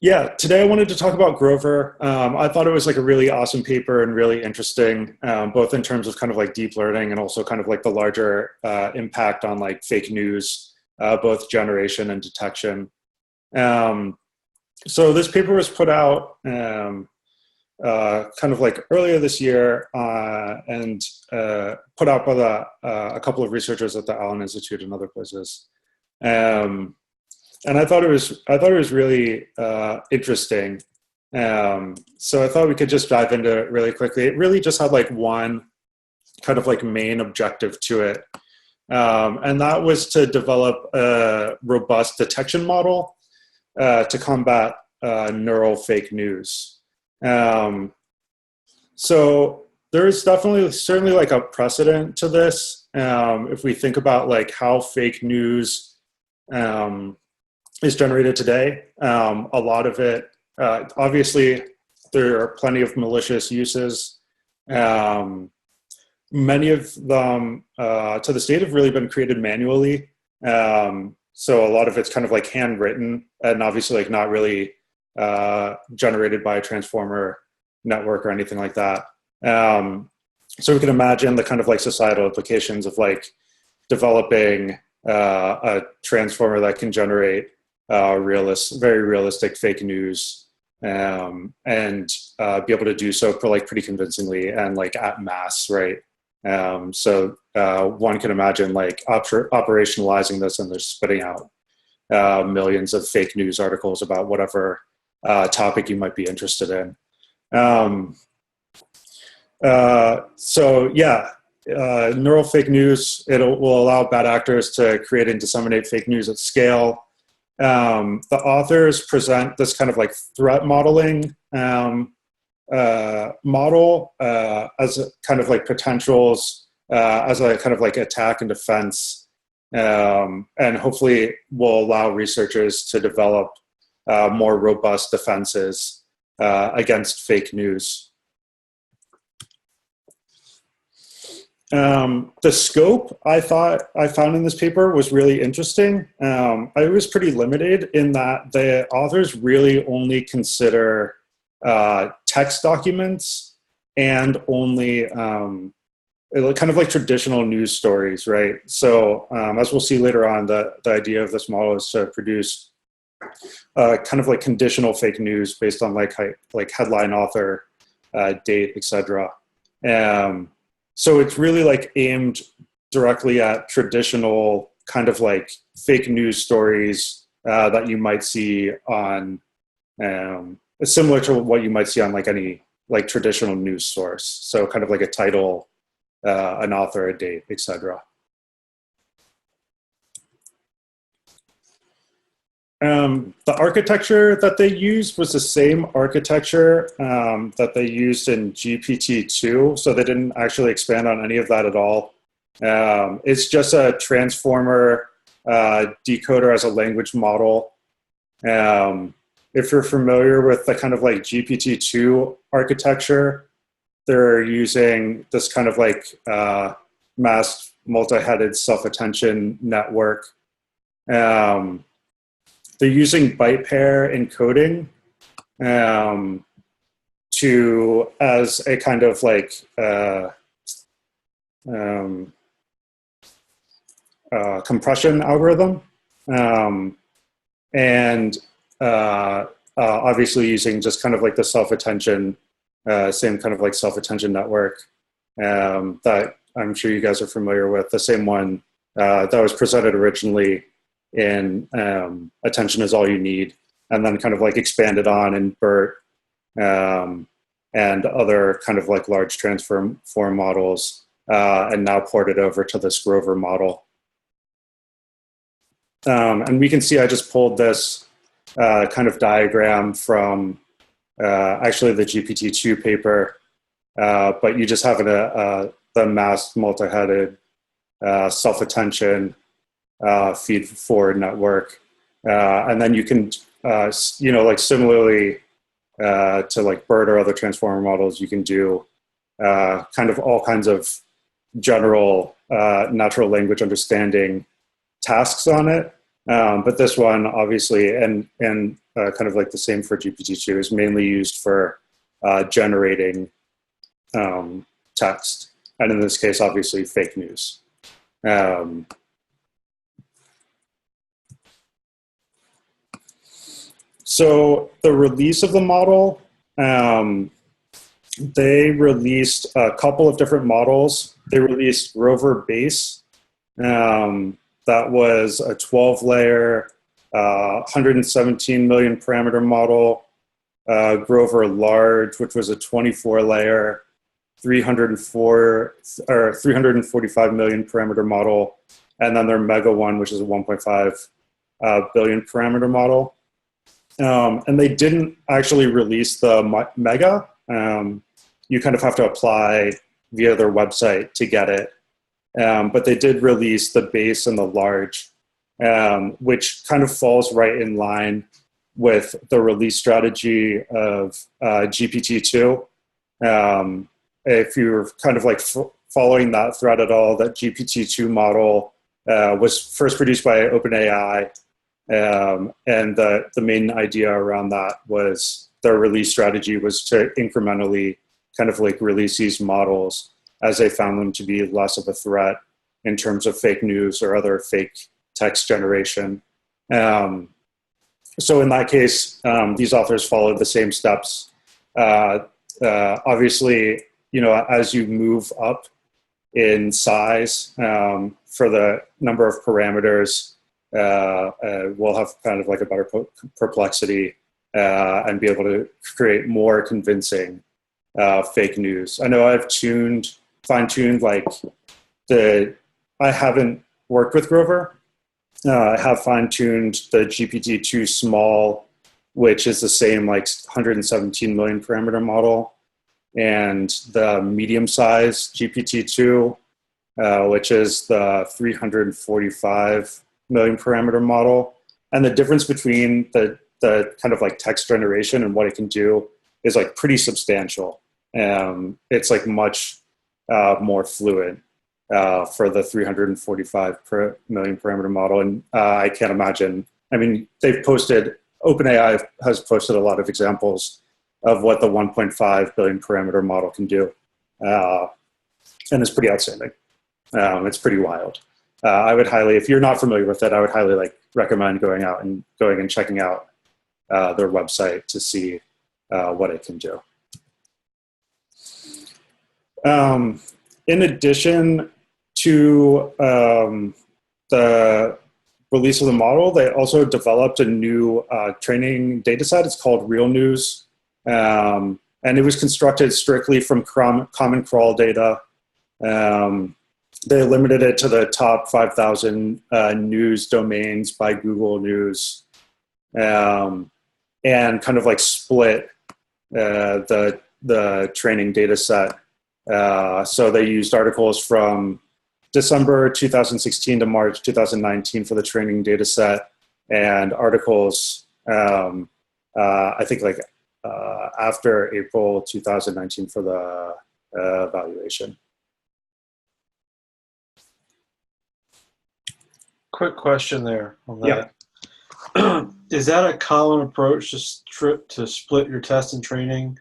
Yeah, today I wanted to talk about Grover. I thought it was like a really awesome paper and really interesting, both in terms of kind of like deep learning and also kind of like the larger impact on like fake news, both generation and detection. So this paper was put out kind of like earlier this year and put out by a couple of researchers at the Allen Institute and other places. And I thought it was really interesting. So I thought we could just dive into it really quickly. It really just had like one kind of like main objective to it. And that was to develop a robust detection model to combat neural fake news. So there is certainly like a precedent to this. If we think about like how fake news is generated today, a lot of it, obviously there are plenty of malicious uses. Many of them, to this date, have really been created manually. So a lot of it's kind of like handwritten and obviously like not really generated by a transformer network or anything like that. So we can imagine the kind of like societal implications of like developing a transformer that can generate very realistic fake news and be able to do so pretty convincingly and like at mass, right? So one can imagine like operationalizing this and they're spitting out millions of fake news articles about whatever topic you might be interested in. So yeah, neural fake news, will allow bad actors to create and disseminate fake news at scale. The authors present this kind of like threat modeling model as a kind of like potentials as a kind of like attack and defense, and hopefully will allow researchers to develop more robust defenses against fake news. The scope I found in this paper was really interesting. It was pretty limited in that the authors really only consider text documents and only kind of like traditional news stories, right? So as we'll see later on, the idea of this model is to produce kind of like conditional fake news based on like headline, author, date, etc. So it's really like aimed directly at traditional kind of like fake news stories that you might see on, similar to what you might see on like any like traditional news source. So kind of like a title, an author, a date, etc. The architecture that they used was the same architecture that they used in GPT-2, so they didn't actually expand on any of that at all. It's just a transformer decoder as a language model. If you're familiar with the kind of like GPT-2 architecture, they're using this kind of like masked multi-headed self-attention network. They're using byte pair encoding as a kind of like compression algorithm, and obviously using just kind of like the self-attention, same kind of like self-attention network that I'm sure you guys are familiar with, the same one that was presented originally in Attention Is All You Need, and then kind of like expanded on in BERT and other kind of like large transform models, and now ported over to this Grover model. And we can see I just pulled this kind of diagram from actually the GPT-2 paper, but you just have the masked multi-headed self-attention feed forward network, and then you can like similarly to like BERT or other transformer models, you can do kind of all kinds of general natural language understanding tasks on it, But this one, obviously, and kind of like the same for GPT-2, is mainly used for generating text. And in this case, obviously, fake news. So the release of the model, they released a couple of different models. They released Grover Base. That was a 12-layer, 117 million parameter model. Grover Large, which was a 24-layer, 345 million parameter model. And then their Mega one, which is a 1.5 billion parameter model. And they didn't actually release the Mega. You kind of have to apply via their website to get it. But they did release the Base and the Large, which kind of falls right in line with the release strategy of GPT-2. If you're kind of like following that thread at all, that GPT-2 model was first produced by OpenAI. And the main idea around that was their release strategy was to incrementally kind of like release these models as they found them to be less of a threat in terms of fake news or other fake text generation. So in that case, these authors followed the same steps. Obviously, you know, as you move up in size for the number of parameters, we'll have kind of like a better perplexity and be able to create more convincing fake news. I know I've fine-tuned like I haven't worked with Grover. I have fine-tuned the GPT-2 small, which is the same like 117 million parameter model, and the medium size GPT-2, which is the 345 million parameter model. And the difference between the kind of like text generation and what it can do is like pretty substantial. It's like much more fluid for the 345 million parameter model. And I can't imagine, I mean, OpenAI has posted a lot of examples of what the 1.5 billion parameter model can do. And it's pretty outstanding. It's pretty wild. I would highly, if you're not familiar with it, I would highly recommend going and checking out their website to see what it can do. In addition to the release of the model, they also developed a new training data set. It's called Real News. And it was constructed strictly from common crawl data. They limited it to the top 5,000 news domains by Google News, and kind of like split the training data set. So they used articles from December 2016 to March 2019 for the training data set, and articles, I think like after April 2019 for the evaluation. Quick question there on that. Yeah. Is that a common approach to split your test and training?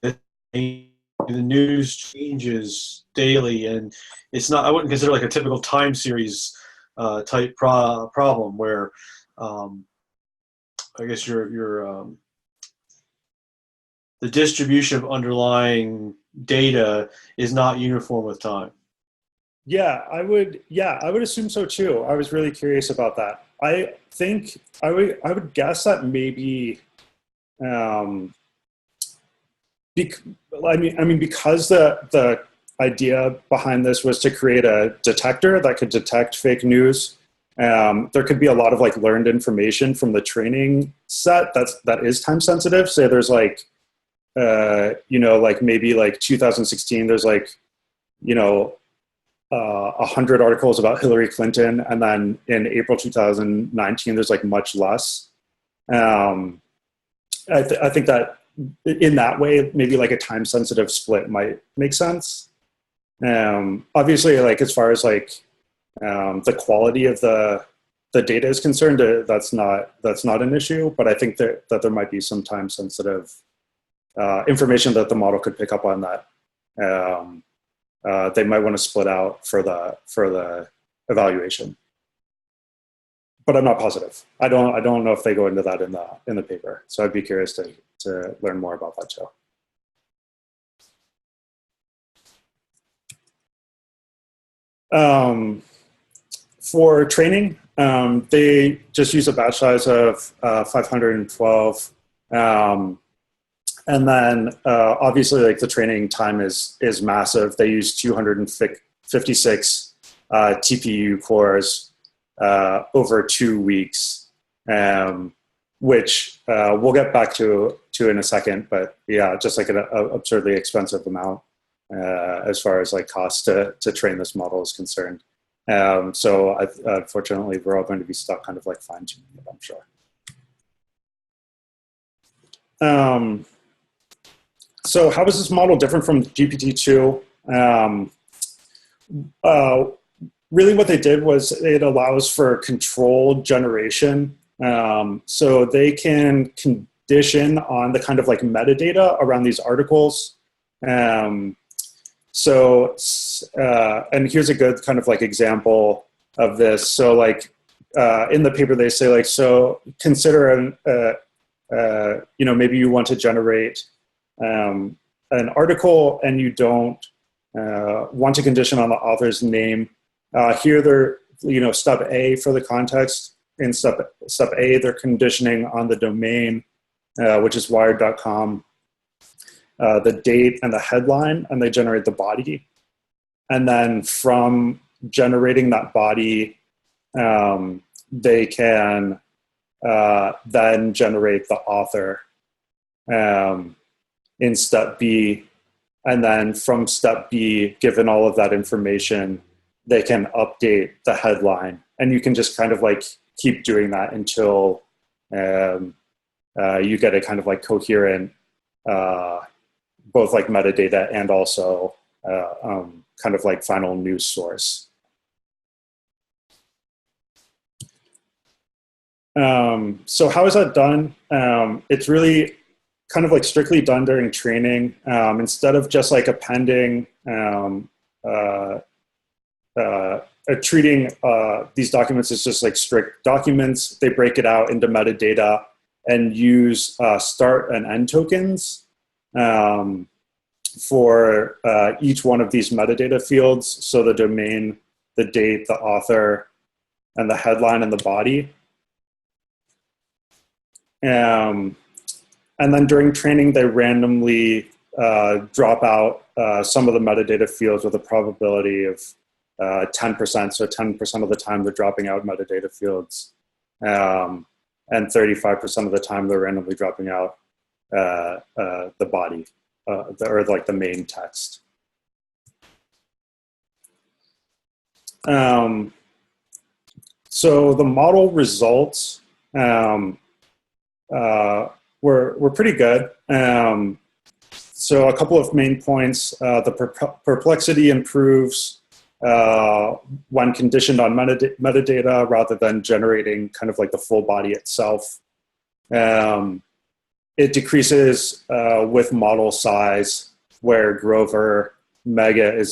The news changes daily, and it's not. I wouldn't consider like a typical time series type problem where I guess your the distribution of underlying data is not uniform with time. Yeah, I would assume so too. I was really curious about that. I think I would guess that maybe, because the idea behind this was to create a detector that could detect fake news. There could be a lot of like learned information from the training set that is time sensitive. Say there's like, like maybe like 2016, there's like, 100 articles about Hillary Clinton, and then in April 2019, there's like much less. I think that in that way, maybe like a time-sensitive split might make sense. Obviously, like as far as like the quality of the the data is concerned, that's not an issue. But I think that there might be some time sensitive information that the model could pick up on that they might want to split out for the evaluation. But I'm not positive. I don't know if they go into that in the paper. So I'd be curious to learn more about that too. For training, they just use a batch size of 512. And then obviously like the training time is massive. They use 256 TPU cores over 2 weeks, which we'll get back to in a second. But yeah, just like an absurdly expensive amount as far as like cost to train this model is concerned. So unfortunately, we're all going to be stuck kind of like fine tuning it, I'm sure. So how is this model different from GPT-2? Really what they did was it allows for controlled generation. So they can condition on the kind of like metadata around these articles. And here's a good kind of like example of this. So like in the paper they say like, so consider maybe you want to generate an article and you don't want to condition on the author's name. Here they're, step A for the context. In step A, they're conditioning on the domain, which is wired.com, the date and the headline, and they generate the body. And then from generating that body, they can then generate the author in step B. And then from step B, given all of that information, they can update the headline. And you can just kind of like keep doing that until you get a kind of like coherent, both like metadata and also kind of like final news source. So how is that done? It's really kind of like strictly done during training. Instead of just like appending, treating these documents as just like strict documents, they break it out into metadata and use start and end tokens for each one of these metadata fields. So the domain, the date, the author, and the headline and the body. And then during training, they randomly drop out some of the metadata fields with a probability of 10%. So 10% of the time they're dropping out metadata fields. And 35% of the time they're randomly dropping out the body, or like the main text. So the model results were pretty good. So a couple of main points. The perplexity improves when conditioned on metadata rather than generating kind of like the full body itself. It decreases with model size, where Grover Mega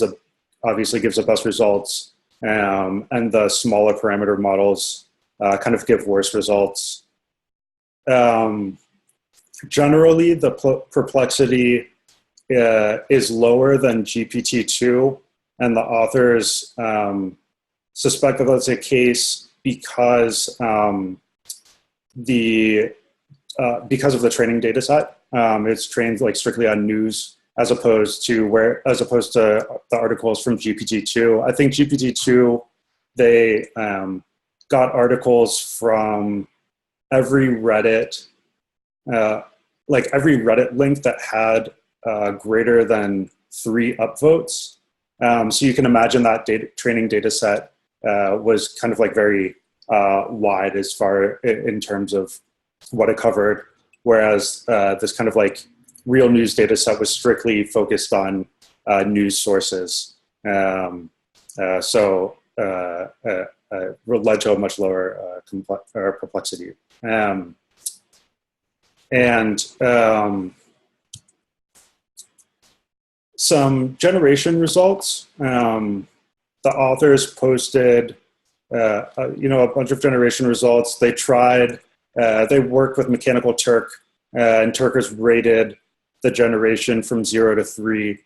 obviously gives the best results, and the smaller parameter models kind of give worse results. Generally, the perplexity is lower than GPT-2, and the authors suspect that that's the case because of the training data set. It's trained like strictly on news as opposed to the articles from GPT-2. I think GPT-2, they got articles from every Reddit, every Reddit link that had greater than 3 upvotes. So you can imagine that training data set was kind of like very wide as far in terms of what it covered, whereas this kind of like real news data set was strictly focused on news sources. So led to a much lower perplexity. Some generation results. The authors posted, a bunch of generation results. They tried. They worked with Mechanical Turk, and Turkers rated the generation from 0 to 3.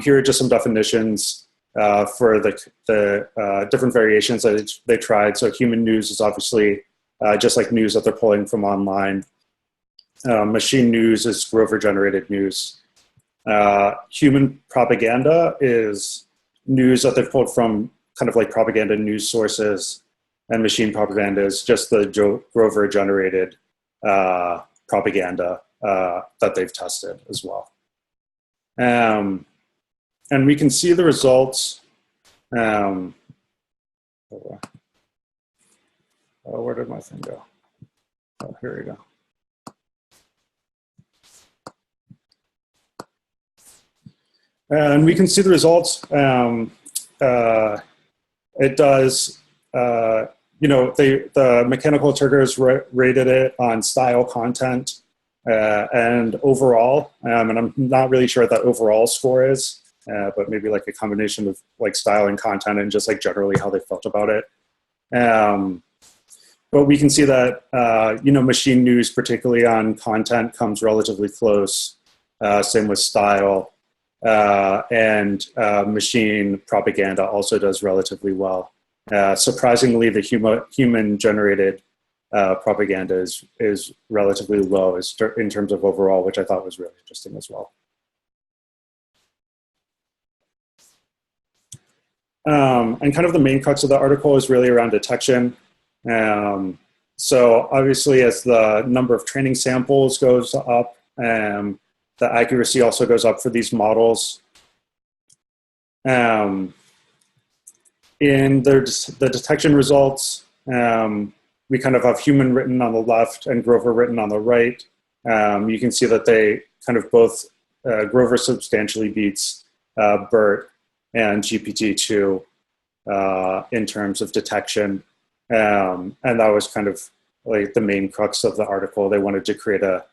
Here are just some definitions for the different variations that they tried. So human news is obviously just like news that they're pulling from online. Machine news is Grover-generated news. Human propaganda is news that they've pulled from kind of like propaganda news sources, and machine propaganda is just the Grover-generated propaganda that they've tested as well. And we can see the results. Where did my thing go? Oh, here we go. And we can see the results. It does, the Mechanical Turkers rated it on style, content, and overall. And I'm not really sure what that overall score is, but maybe like a combination of like style and content and just like generally how they felt about it. But we can see that, machine news, particularly on content, comes relatively close. Same with style. And machine propaganda also does relatively well. Surprisingly, the human-generated propaganda is relatively low in terms of overall, which I thought was really interesting as well. And kind of the main crux of the article is really around detection. So obviously, as the number of training samples goes up, the accuracy also goes up for these models. In the detection results, we kind of have human written on the left and Grover written on the right. You can see that they kind of both, Grover substantially beats BERT and GPT-2 in terms of detection. And that was kind of like the main crux of the article. They wanted to create a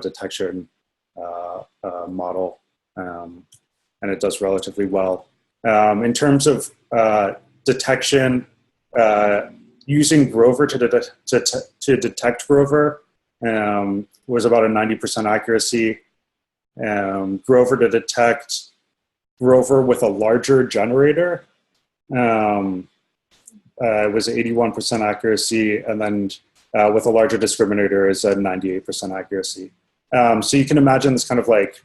detection model, and it does relatively well. In terms of detection, using Grover to detect Grover was about a 90% accuracy. Grover to detect Grover with a larger generator was 81% accuracy, and then with a larger discriminator is a 98% accuracy. So you can imagine this kind of like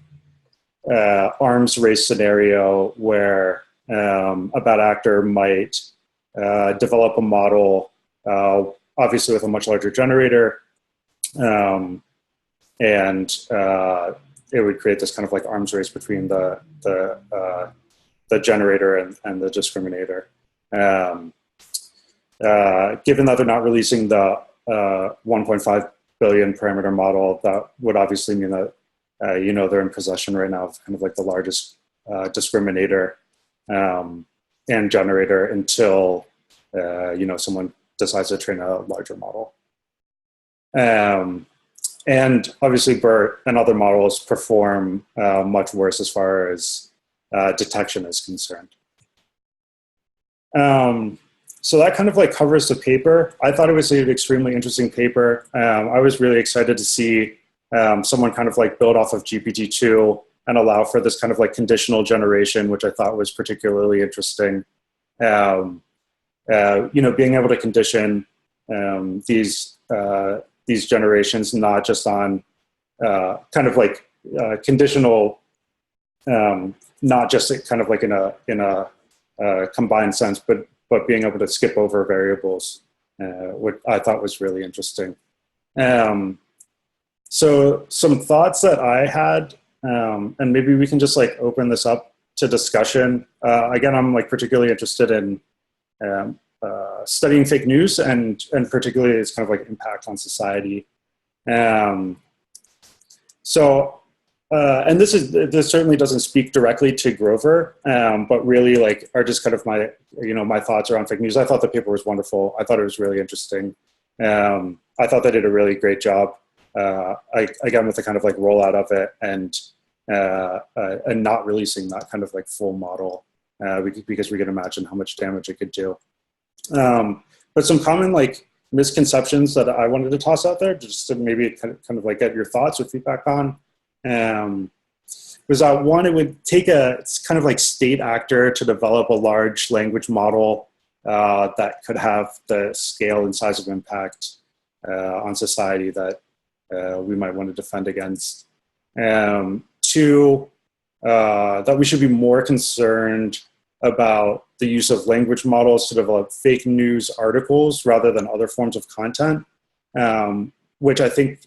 arms race scenario where a bad actor might develop a model, obviously with a much larger generator, and it would create this kind of like arms race between the generator and the discriminator. Given that they're not releasing the 1.5 billion parameter model, that would obviously mean that they're in possession right now of kind of like the largest discriminator and generator until someone decides to train a larger model. And obviously BERT and other models perform much worse as far as detection is concerned. So that kind of like covers the paper. I thought it was an extremely interesting paper. I was really excited to see someone kind of like build off of GPT-2 and allow for this kind of like conditional generation, which I thought was particularly interesting. Being able to condition these generations not just on kind of like conditional, not just kind of like in a combined sense, but being able to skip over variables, what I thought was really interesting. So some thoughts that I had, and maybe we can just like open this up to discussion. Again, I'm like particularly interested in studying fake news and particularly its kind of like impact on society. So and this certainly doesn't speak directly to Grover, but really like are just kind of my, my thoughts around fake news. I thought the paper was wonderful. I thought it was really interesting. I thought they did a really great job. Again, with the kind of like rollout of it and not releasing that kind of like full model, because we can imagine how much damage it could do. But some common like misconceptions that I wanted to toss out there, just to maybe kind of like get your thoughts or feedback on, was that one, it would take a kind of like state actor to develop a large language model that could have the scale and size of impact on society that we might want to defend against. Two, that we should be more concerned about the use of language models to develop fake news articles rather than other forms of content, which I think,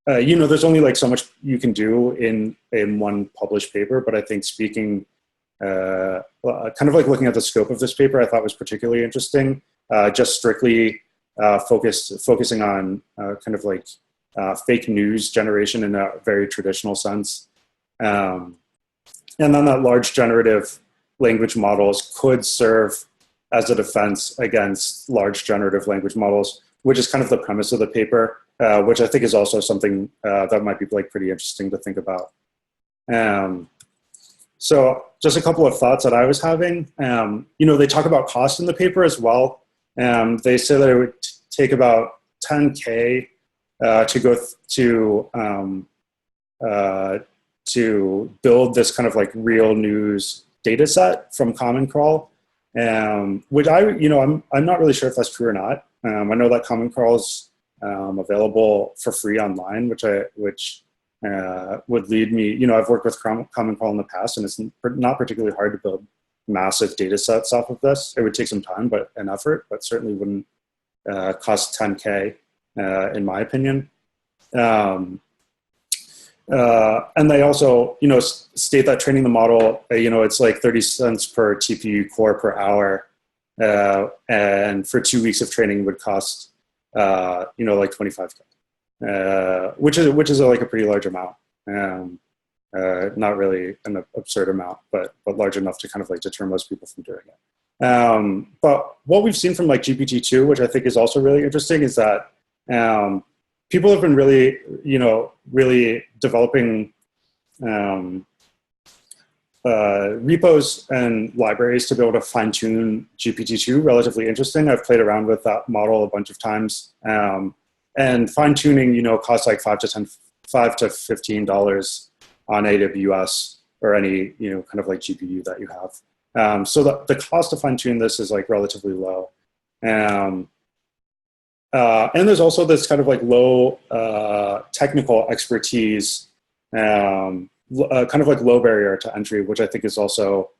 there's only like so much you can do in one published paper, but I think speaking, kind of like looking at the scope of this paper, I thought was particularly interesting, just strictly focusing on kind of like fake news generation in a very traditional sense. And then that large generative language models could serve as a defense against large generative language models, which is kind of the premise of the paper, which I think is also something that might be like pretty interesting to think about. So just a couple of thoughts that I was having. They talk about cost in the paper as well. They say that it would take about 10K to go to build this kind of like real news data set from Common Crawl, which I'm not really sure if that's true or not. I know that Common Crawl's available for free online, which would lead me, I've worked with Common Crawl in the past, and it's not particularly hard to build massive data sets off of this. It would take some time and effort, but certainly wouldn't cost 10K, in my opinion. And they also, state that training the model, it's like 30 cents per TPU core per hour. And for 2 weeks of training would cost, like 25K, which is like a pretty large amount. Not really an absurd amount, but large enough to kind of like deter most people from doing it. But what we've seen from like GPT-2, which I think is also really interesting, is that people have been really, really developing repos and libraries to be able to fine-tune GPT-2. Relatively interesting. I've played around with that model a bunch of times. And fine-tuning, costs like $5 to $15 on AWS or any, kind of like GPU that you have. So the cost to fine-tune this is like relatively low. And there's also this kind of like low technical expertise, kind of like low barrier to entry, which I think is also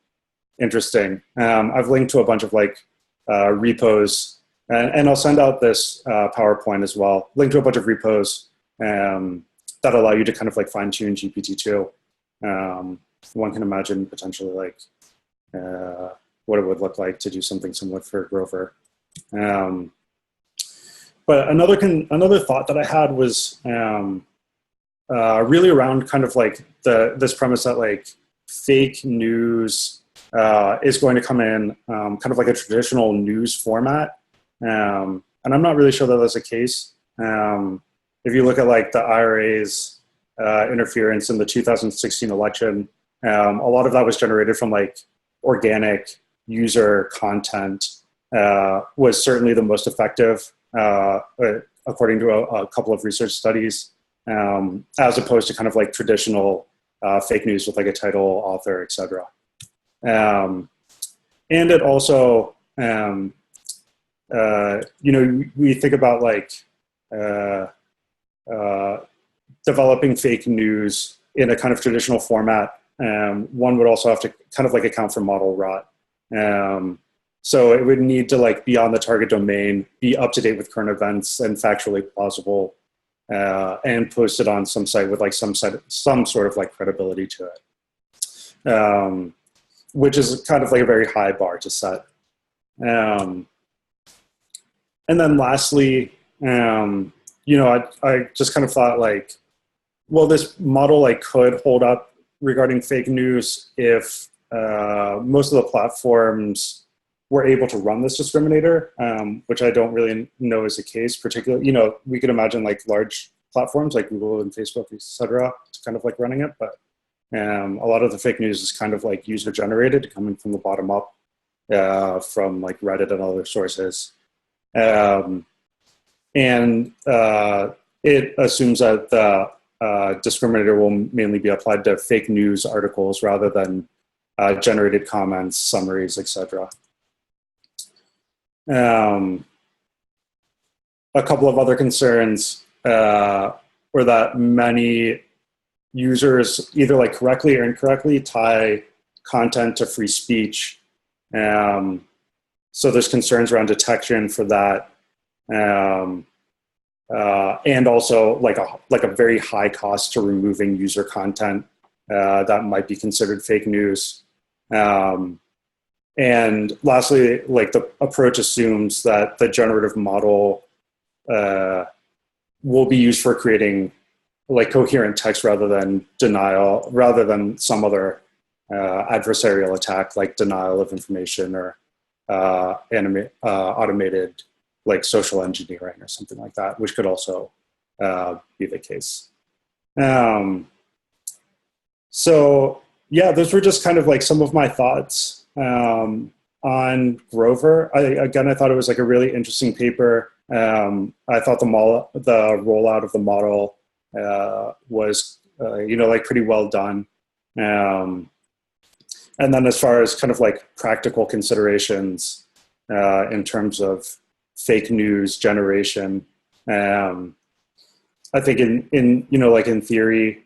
interesting. I've linked to a bunch of like repos, and I'll send out this PowerPoint as well. Link to a bunch of repos that allow you to kind of like fine tune GPT-2. One can imagine potentially like what it would look like to do something similar for Grover. But another thought that I had was really around kind of like this premise that like fake news is going to come in kind of like a traditional news format. And I'm not really sure that that's the case. If you look at like the IRA's interference in the 2016 election, a lot of that was generated from like organic user content, was certainly the most effective, according to a couple of research studies, as opposed to kind of like traditional fake news with like a title, author, etc. And it also, we think about like developing fake news in a kind of traditional format. One would also have to kind of like account for model rot. So it would need to like be on the target domain, be up to date with current events and factually plausible, and posted on some site with like some sort of like credibility to it, which is kind of like a very high bar to set. And then lastly, I just kind of thought like well, this model like could hold up regarding fake news if most of the platforms were able to run this discriminator, which I don't really know is the case. Particularly, we could imagine like large platforms like Google and Facebook, et cetera, to kind of like running it, but a lot of the fake news is kind of like user generated, coming from the bottom up, from like Reddit and other sources. It assumes that the discriminator will mainly be applied to fake news articles rather than generated comments, summaries, etc. A couple of other concerns were that many users either like correctly or incorrectly tie content to free speech. So there's concerns around detection for that. And also like a very high cost to removing user content that might be considered fake news. And lastly, like the approach assumes that the generative model will be used for creating like coherent text rather than some other adversarial attack like denial of information or automated like social engineering or something like that, which could also be the case. So yeah, those were just kind of like some of my thoughts on Grover. I thought it was like a really interesting paper. I thought the rollout of the model was, like pretty well done. And then as far as kind of like practical considerations in terms of fake news generation, I think in theory,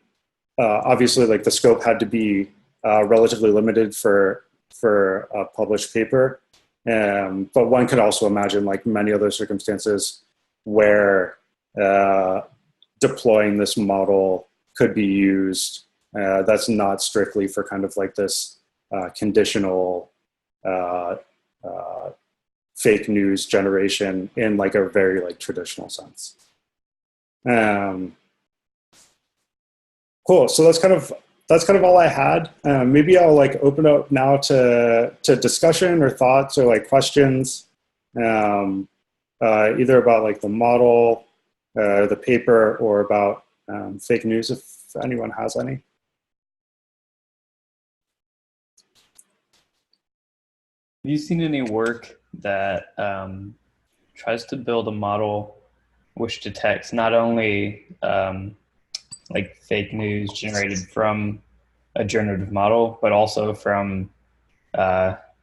obviously like the scope had to be relatively limited for a published paper. But one could also imagine like many other circumstances where deploying this model could be used. That's not strictly for kind of like this conditional fake news generation in like a very like traditional sense. Cool. So that's kind of all I had. Maybe I'll like open up now to discussion or thoughts or like questions, either about like the model, the paper, or about fake news, if anyone has any. Have you seen any work that tries to build a model which detects not only like fake news generated from a generative model, but also from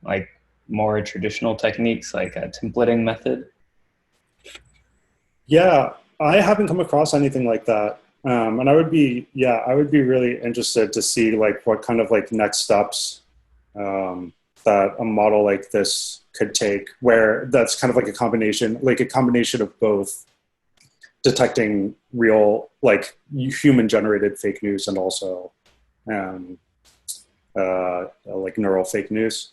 like more traditional techniques like a templating method? Yeah, I haven't come across anything like that. And I would be really interested to see like what kind of like next steps that a model like this could take, where that's kind of like a combination of both detecting real, like human generated fake news and also like neural fake news.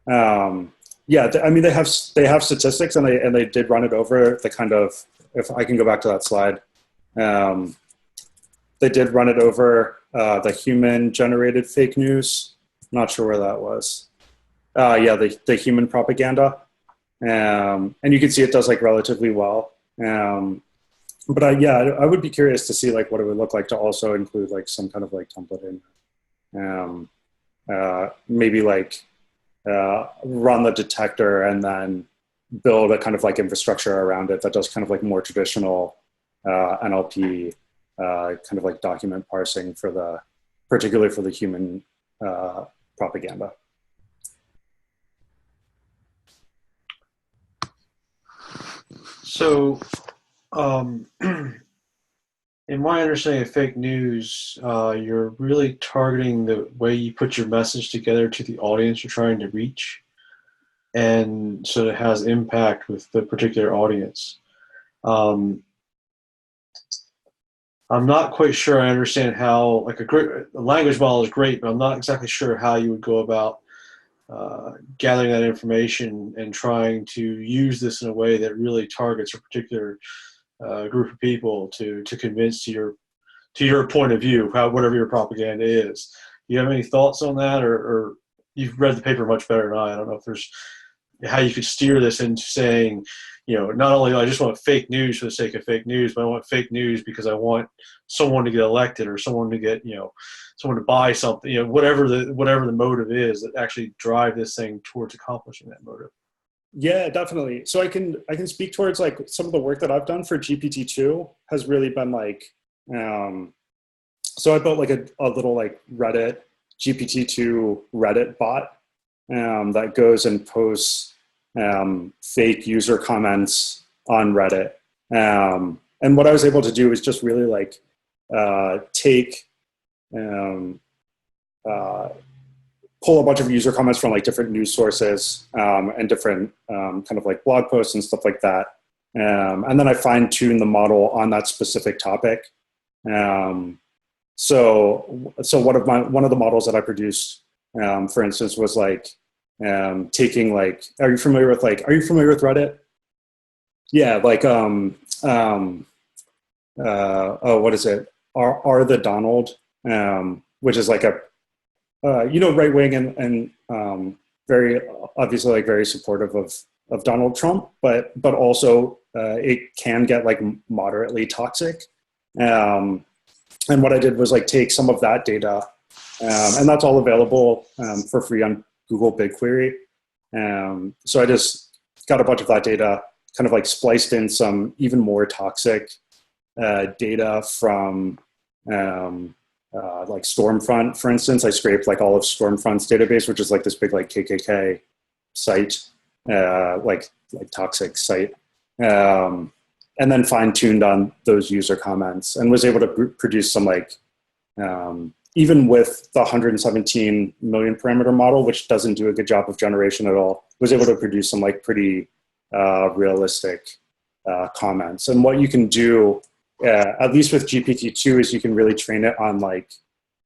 I mean, they have statistics and they did run it over the kind of, if I can go back to that slide, they did run it over the human generated fake news. Not sure where that was. The human propaganda. And you can see it does like relatively well. But I would be curious to see like what it would look like to also include like some kind of like templating. Maybe like run the detector and then build a kind of like infrastructure around it that does kind of like more traditional NLP kind of like document parsing particularly for the human propaganda. So, in my understanding of fake news, you're really targeting the way you put your message together to the audience you're trying to reach, and so it has impact with the particular audience. I'm not quite sure I understand how, like a language model is great, but I'm not exactly sure how you would go about gathering that information and trying to use this in a way that really targets a particular group of people to convince your to your point of view, whatever your propaganda is. You have any thoughts on that, or you've read the paper much better than I don't know if there's how you could steer this into saying, not only I just want fake news for the sake of fake news, but I want fake news because I want someone to get elected or someone to get, someone to buy something, whatever the motive is that actually drive this thing towards accomplishing that motive. Yeah, definitely. So I can speak towards like some of the work that I've done for GPT-2 has really been like, so I built like a little like Reddit GPT-2 Reddit bot that goes and posts fake user comments on Reddit. And what I was able to do is just really like take, pull a bunch of user comments from like different news sources and different kind of like blog posts and stuff like that. And then I fine tune the model on that specific topic. So one of the models that I produced, for instance, was like taking like, are you familiar with Reddit? Yeah, like what is it? Are the Donald, which is like a right wing and very obviously like very supportive of Donald Trump, but also it can get like moderately toxic. And what I did was like take some of that data, and that's all available for free on Google BigQuery. So I just got a bunch of that data, kind of like spliced in some even more toxic data from like Stormfront, for instance. I scraped like all of Stormfront's database, which is like this big like KKK site, like toxic site. And then fine-tuned on those user comments and was able to produce some like, even with the 117 million parameter model, which doesn't do a good job of generation at all, was able to produce some like pretty realistic comments. And what you can do, at least with GPT-2, is you can really train it on like,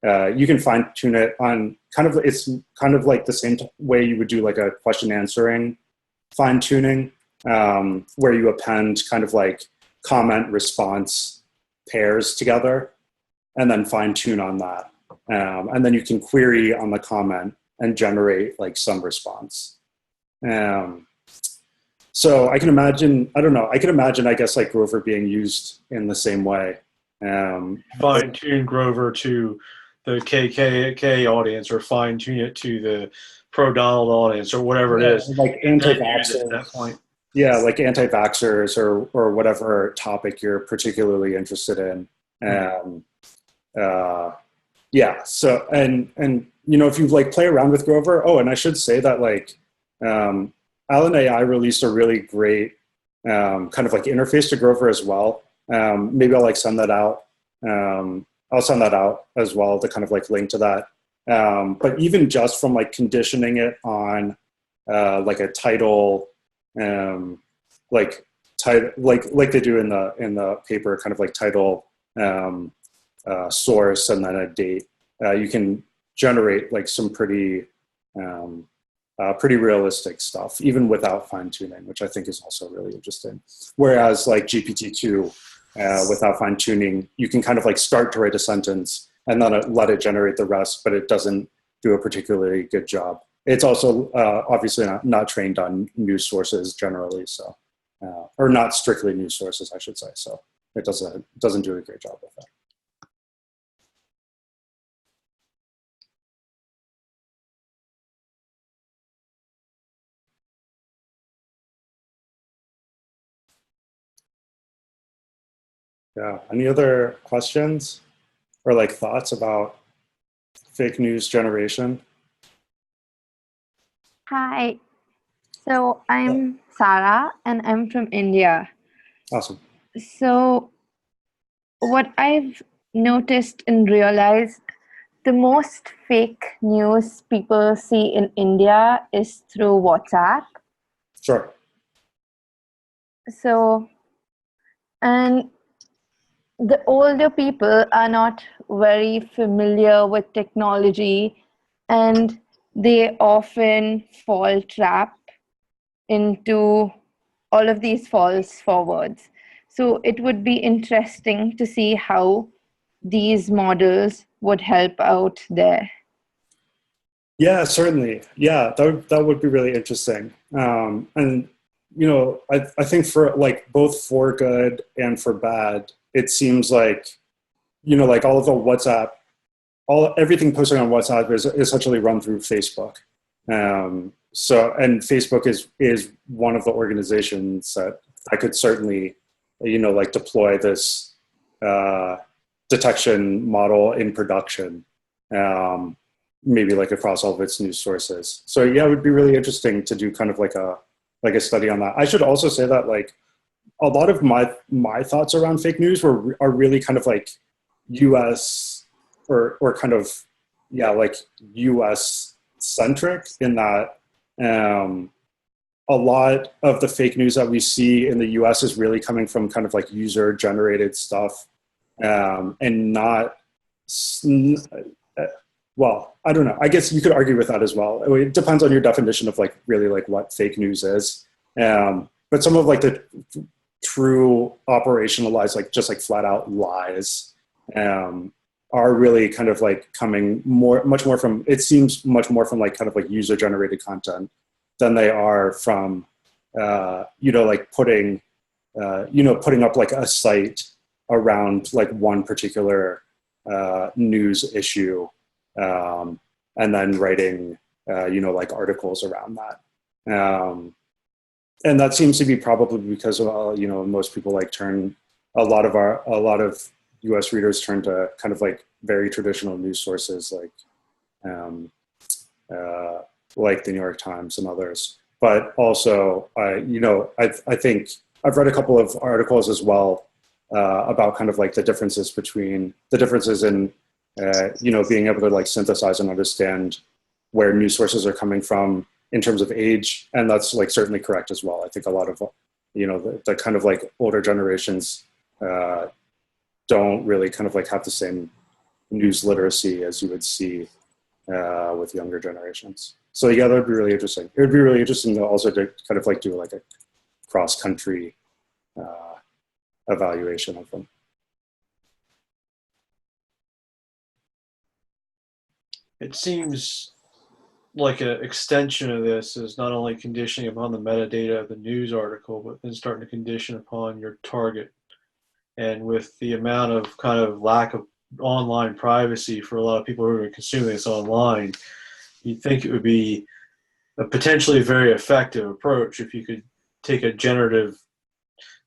you can fine-tune it on it's kind of like the same way you would do like a question answering fine-tuning, where you append kind of like comment response pairs together and then fine tune on that. And then you can query on the comment and generate like some response. So I can imagine, I guess like Grover being used in the same way. Fine tune Grover to the KKK audience, or fine tune it to the pro Donald audience, or whatever it is. Like anti-vaxxers. At that point. Yeah, like anti-vaxxers or whatever topic you're particularly interested in. Yeah. So and if you like play around with Grover. Oh, and I should say that like Alan AI released a really great kind of like interface to Grover as well. Maybe I'll like send that out. I'll send that out as well to kind of like link to that. But even just from like conditioning it on like a title. Like they do in the paper, kind of like title, source, and then a date. You can generate like some pretty realistic stuff, even without fine tuning, which I think is also really interesting. Whereas like GPT-2, without fine tuning, you can kind of like start to write a sentence and then let it generate the rest, but it doesn't do a particularly good job. It's also obviously not trained on news sources generally, so or not strictly news sources, I should say. So it doesn't do a great job with that. Yeah. Any other questions or like thoughts about fake news generation? Hi, so I'm Sarah and I'm from India. Awesome. So what I've noticed and realized, the most fake news people see in India is through WhatsApp. Sure. So, and the older people are not very familiar with technology, and they often fall trap into all of these false forwards. So it would be interesting to see how these models would help out there? Yeah, certainly. Yeah, that would be really interesting. And I think for like both for good and for bad, it seems like like all of the WhatsApp, everything posted on WhatsApp is essentially run through Facebook. So and Facebook is one of the organizations that I could certainly like deploy this detection model in production. Maybe like across all of its news sources. So yeah, it would be really interesting to do kind of like a study on that. I should also say that like a lot of my thoughts around fake news are really kind of like US or kind of like US centric, in that a lot of the fake news that we see in the US is really coming from kind of like user generated stuff, and not well, I don't know. I guess you could argue with that as well. It depends on your definition of like really like what fake news is. But some of like the true operationalized, like just like flat out lies, are really kind of like coming much more from, it seems much more from like kind of like user generated content than they are from, like putting up like a site around like one particular news issue. And then writing, like articles around that. And that seems to be probably because, most people like a lot of US readers turn to kind of like very traditional news sources like the New York Times and others. But also, I think I've read a couple of articles as well about kind of like the differences in being able to like synthesize and understand where news sources are coming from in terms of age. And that's like certainly correct as well. I think a lot of, the kind of like older generations don't really kind of like have the same news literacy as you would see with younger generations. So yeah, that would be really interesting. It would be really interesting to also to kind of like do like a cross-country evaluation of them. It seems like an extension of this is not only conditioning upon the metadata of the news article, but then starting to condition upon your target. And with the amount of kind of lack of online privacy for a lot of people who are consuming this online, you'd think it would be a potentially very effective approach if you could take a generative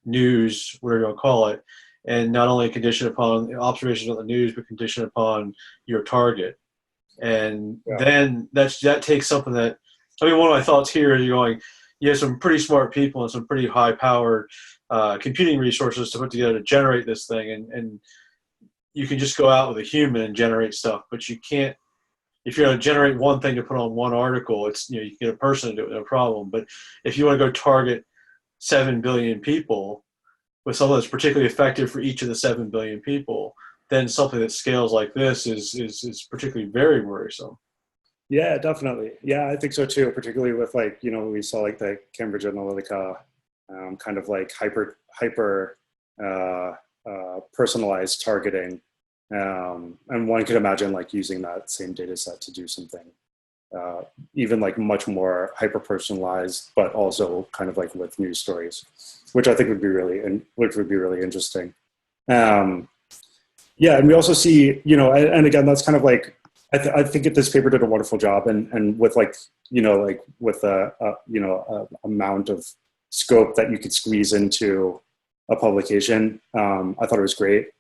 news, whatever you want to call it, and not only condition upon observations on the news, but condition upon your target. And then that takes something that, one of my thoughts here is you have some pretty smart people and some pretty high-powered computing resources to put together to generate this thing, and you can just go out with a human and generate stuff, but you can't, if you're going to generate one thing to put on one article, it's, you can get a person to do it, no problem. But if you want to go target 7 billion people with something that's particularly effective for each of the 7 billion people, then something that scales like this is particularly very worrisome. Yeah, definitely. Yeah, I think so too, particularly with like, we saw like the Cambridge Analytica kind of like hyper personalized targeting. And one could imagine like using that same data set to do something even like much more hyper personalized, but also kind of like with news stories, which I think would be really interesting. Yeah, and we also see, and again, that's kind of like, I think this paper did a wonderful job, and with like, with a amount of scope that you could squeeze into a publication, I thought it was great.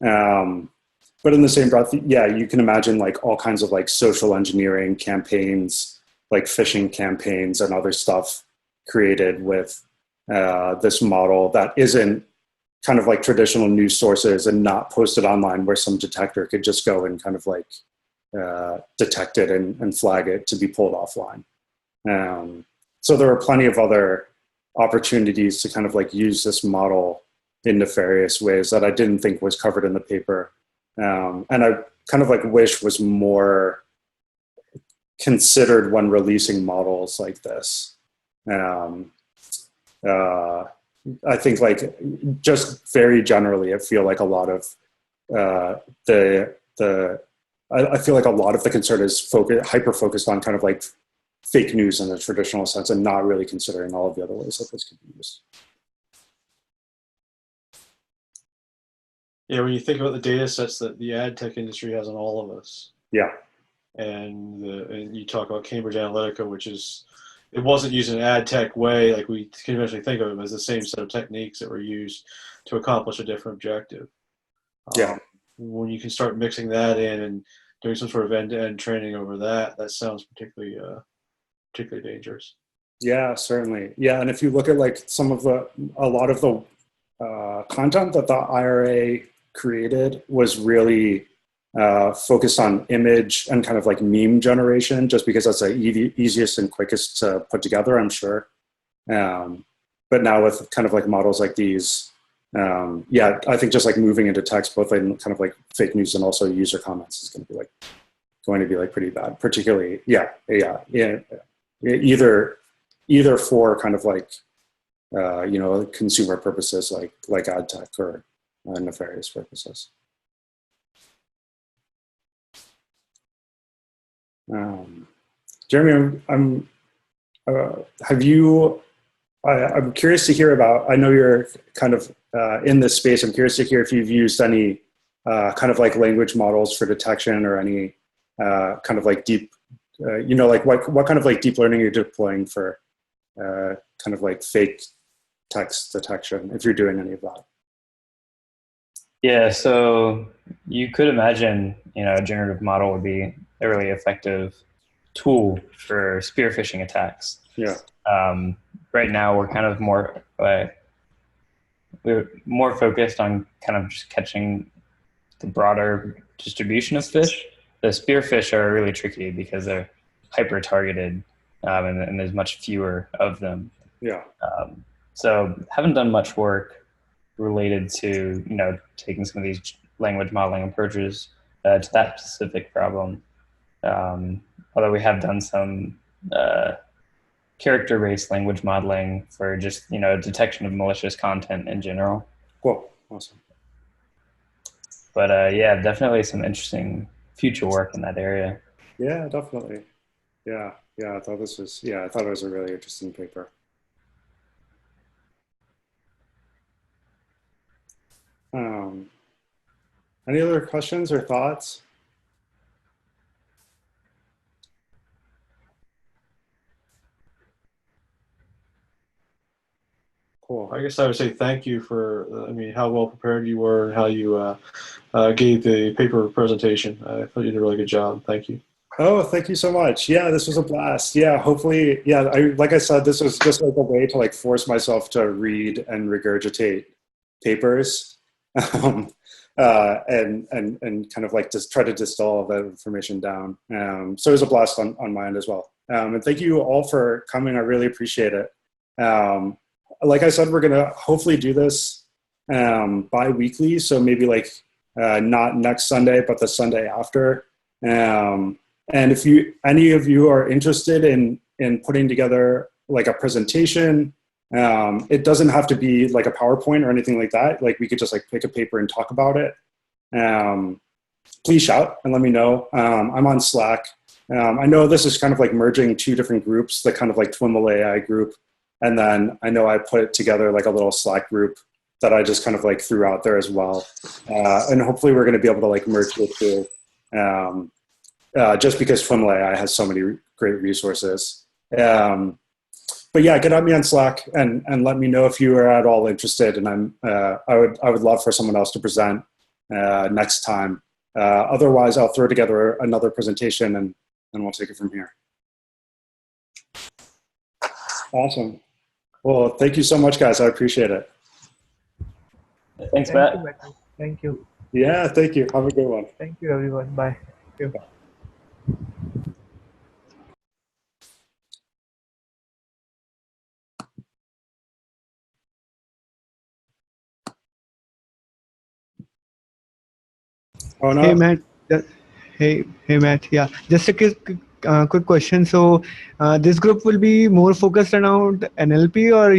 But in the same breath, yeah, you can imagine like all kinds of like social engineering campaigns, like phishing campaigns and other stuff created with this model that isn't kind of like traditional news sources and not posted online, where some detector could just go and kind of like detect it and flag it to be pulled offline. So there are plenty of other opportunities to kind of like use this model in nefarious ways that I didn't think was covered in the paper. And I kind of like wish was more considered when releasing models like this. I think like just very generally, I feel like a lot of I feel like a lot of the concern is hyper focused on kind of like fake news in a traditional sense and not really considering all of the other ways that this could be used. Yeah, when you think about the data sets that the ad tech industry has on all of us. Yeah. And you talk about Cambridge Analytica, which is, it wasn't used in an ad tech way like we conventionally think of it as the same set of techniques that were used to accomplish a different objective. Yeah. When you can start mixing that in and doing some sort of end-to-end training over that sounds particularly dangerous. Yeah, certainly. Yeah, and if you look at like a lot of the content that the IRA created was really focused on image and kind of like meme generation, just because that's the easiest and quickest to put together, I'm sure. But now with kind of like models like these, yeah, I think just like moving into text, both in kind of like fake news and also user comments is going to be like pretty bad, particularly, either for kind of like, consumer purposes like ad tech or nefarious purposes. Jeremy, I'm curious to hear about, I know you're kind of in this space. I'm curious to hear if you've used any kind of like language models for detection or any kind of like deep, like what kind of like deep learning you're deploying for kind of like fake text detection, if you're doing any of that. Yeah, so you could imagine, a generative model would be a really effective tool for spear phishing attacks. Yeah. Right now, we're kind of more focused on kind of just catching the broader distribution of fish. The spear fish are really tricky because they're hyper targeted, and there's much fewer of them. Yeah. So haven't done much work related to taking some of these language modeling approaches to that specific problem. Although we have done some character-based language modeling for just detection of malicious content in general. Cool, awesome. But yeah, definitely some interesting future work in that area. Yeah, definitely. Yeah. I thought it was a really interesting paper. Any other questions or thoughts? Cool. I guess I would say thank you for, how well prepared you were and how you gave the paper presentation. I thought you did a really good job. Thank you. Oh, thank you so much. Yeah, this was a blast. Yeah, hopefully, like I said, this was just like a way to like force myself to read and regurgitate papers. And kind of like just try to distill all that information down. So it was a blast on my end as well. And thank you all for coming. I really appreciate it. Like I said, we're gonna hopefully do this bi-weekly. So maybe like not next Sunday, but the Sunday after. And if any of you are interested in putting together like a presentation, it doesn't have to be like a PowerPoint or anything like that. Like we could just like pick a paper and talk about it. Please shout and let me know. I'm on Slack. I know this is kind of like merging two different groups, the kind of like TWiML AI group. And then I know I put together like a little Slack group that I just kind of like threw out there as well. And hopefully we're going to be able to like merge the two. Just because TWiML AI has so many great resources. But yeah, get at me on Slack and let me know if you are at all interested. And I would love for someone else to present next time. Otherwise, I'll throw together another presentation and we'll take it from here. Awesome. Well, thank you so much, guys. I appreciate it. Thanks, Matt. Thank you. Yeah, thank you. Have a good one. Thank you, everyone. Bye. Thank you. Oh, no. Hey Matt. Hey Matt. Yeah, just a quick question. So this group will be more focused around NLP, or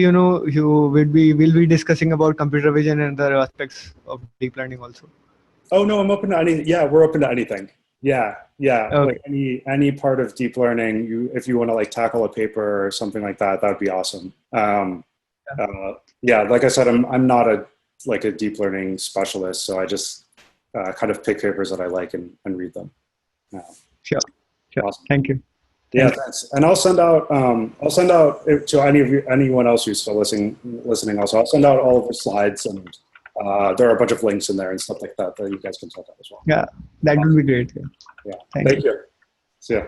will be discussing about computer vision and other aspects of deep learning also? Oh no, I'm open to any. Yeah, we're open to anything. Yeah, yeah. Okay. Like any part of deep learning, if you want to like tackle a paper or something like that, that would be awesome. Yeah, like I said, I'm not a deep learning specialist, so I just kind of pick papers that I like and read them. Sure. Awesome. Thank you. Yeah, thanks. And I'll send out to anyone else who's still listening. Also, I'll send out all of the slides, and there are a bunch of links in there and stuff like that that you guys can check out as well. Yeah, that would be great. Yeah. Thank Thank you. See ya.